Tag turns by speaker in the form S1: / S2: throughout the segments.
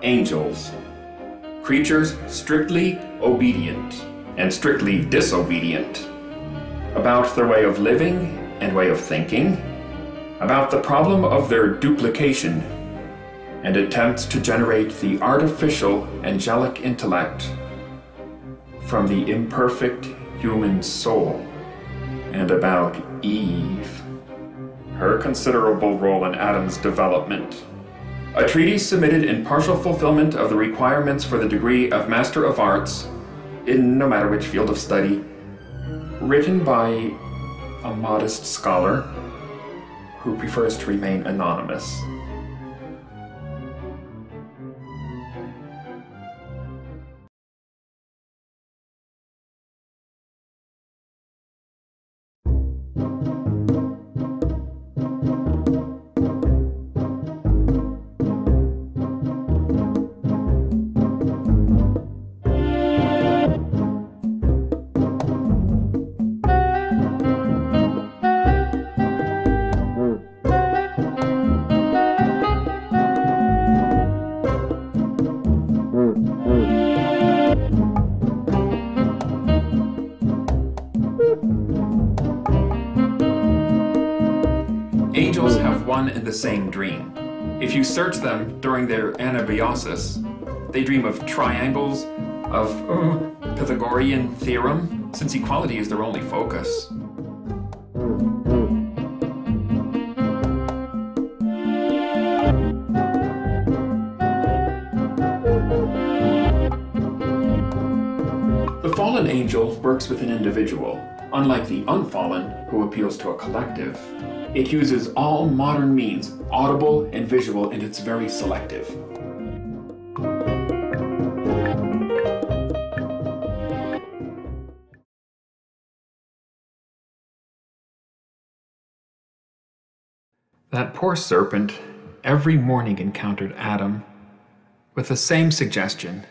S1: angels, creatures strictly obedient and strictly disobedient, about their way of living and way of thinking, about the problem of their duplication, and attempts to generate the artificial angelic intellect from the imperfect human soul, and about Eve, her considerable role in Adam's development. A treatise submitted in partial fulfillment of the requirements for the degree of Master of Arts, in no matter which field of study, written by a modest scholar who prefers to remain anonymous. Angels have one and the same dream. If you search them during their anabiosis, they dream of triangles, of Pythagorean theorem, since equality is their only focus. The fallen angel works with an individual, unlike the unfallen, who appeals to a collective. It uses all modern means, audible and visual, and it's very selective. That poor serpent every morning encountered Adam with the same suggestion,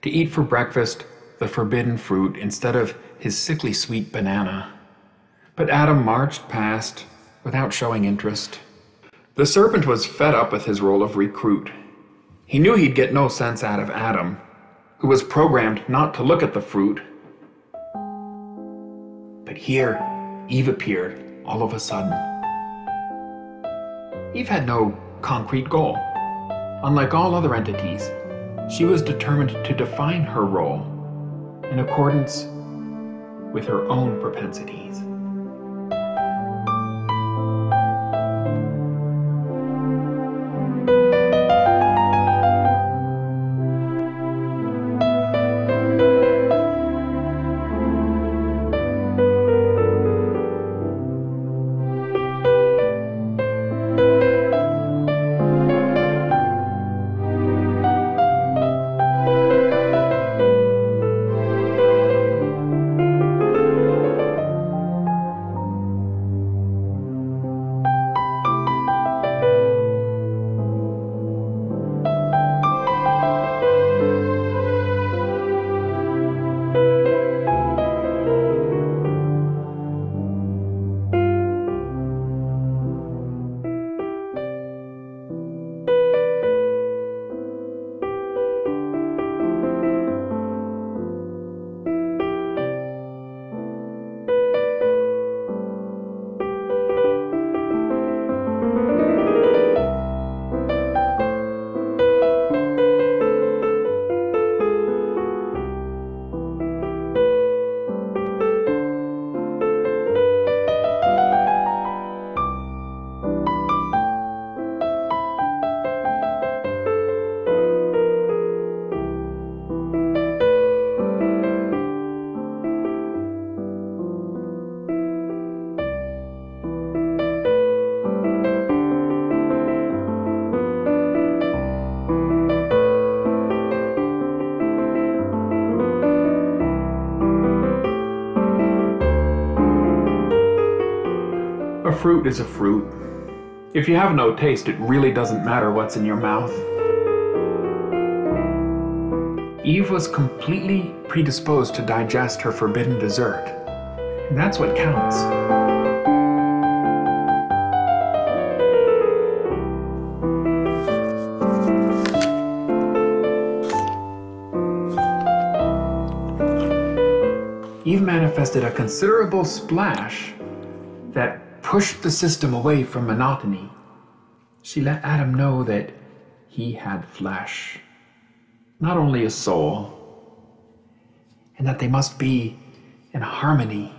S1: to eat for breakfast the forbidden fruit instead of his sickly sweet banana. But Adam marched past without showing interest. The serpent was fed up with his role of recruit. He knew he'd get no sense out of Adam, who was programmed not to look at the fruit. But here, Eve appeared all of a sudden. Eve had no concrete goal. Unlike all other entities, she was determined to define her role in accordance with her own propensities. A fruit is a fruit. If you have no taste, it really doesn't matter what's in your mouth. Eve was completely predisposed to digest her forbidden dessert, and that's what counts.
S2: Eve manifested a considerable splash that pushed the system away from monotony. She let Adam know that he had flesh, not only a soul, and that they must be in harmony.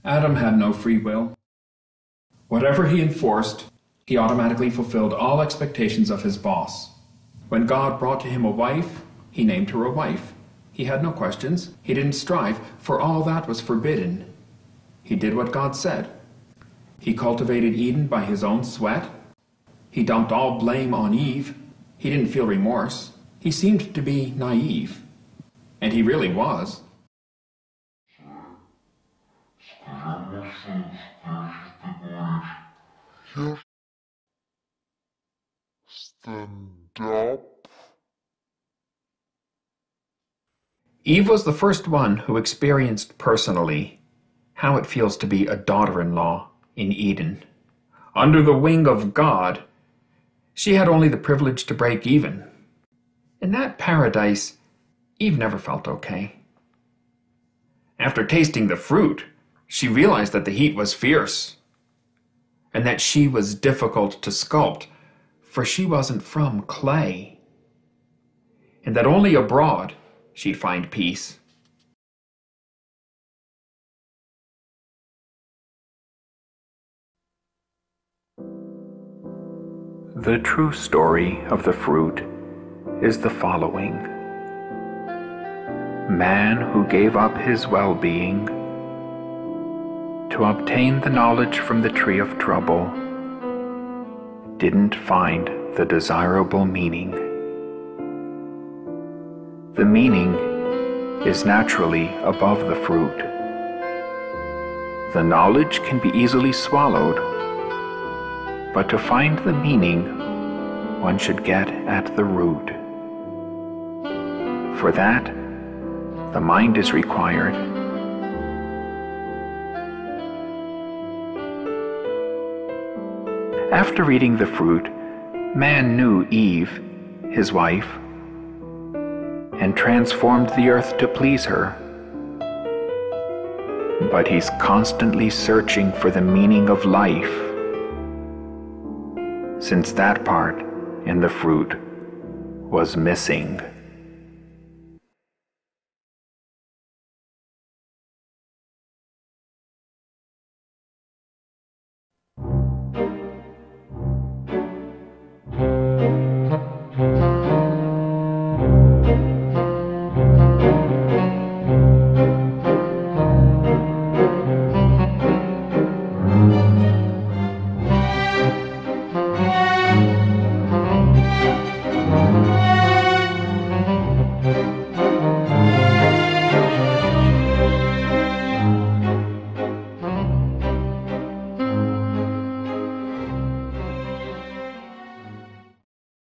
S1: Adam had no free will. Whatever he enforced, he automatically fulfilled all expectations of his boss. When God brought to him a wife, he named her a wife. He had no questions. He didn't strive, for all that was forbidden. He did what God said. He cultivated Eden by his own sweat. He dumped all blame on Eve. He didn't feel remorse. He seemed to be naive. And he really was.
S3: Stand up.
S2: Eve was the first one who experienced personally how it feels to be a daughter-in-law in Eden. Under the wing of God, she had only the privilege to break even. In that paradise, Eve never felt okay. After tasting the fruit, she realized that the heat was fierce, and that she was difficult to sculpt, for she wasn't from clay, and that only abroad she'd find peace.
S3: The true story of the fruit is the following. Man who gave up his well-being to obtain the knowledge from the tree of trouble didn't find the desirable meaning. The meaning is naturally above the fruit. The knowledge can be easily swallowed, but to find the meaning, one should get at the root. For that, the mind is required. After eating the fruit, man knew Eve, his wife, and transformed the earth to please her. But he's constantly searching for the meaning of life, since that part in the fruit was missing.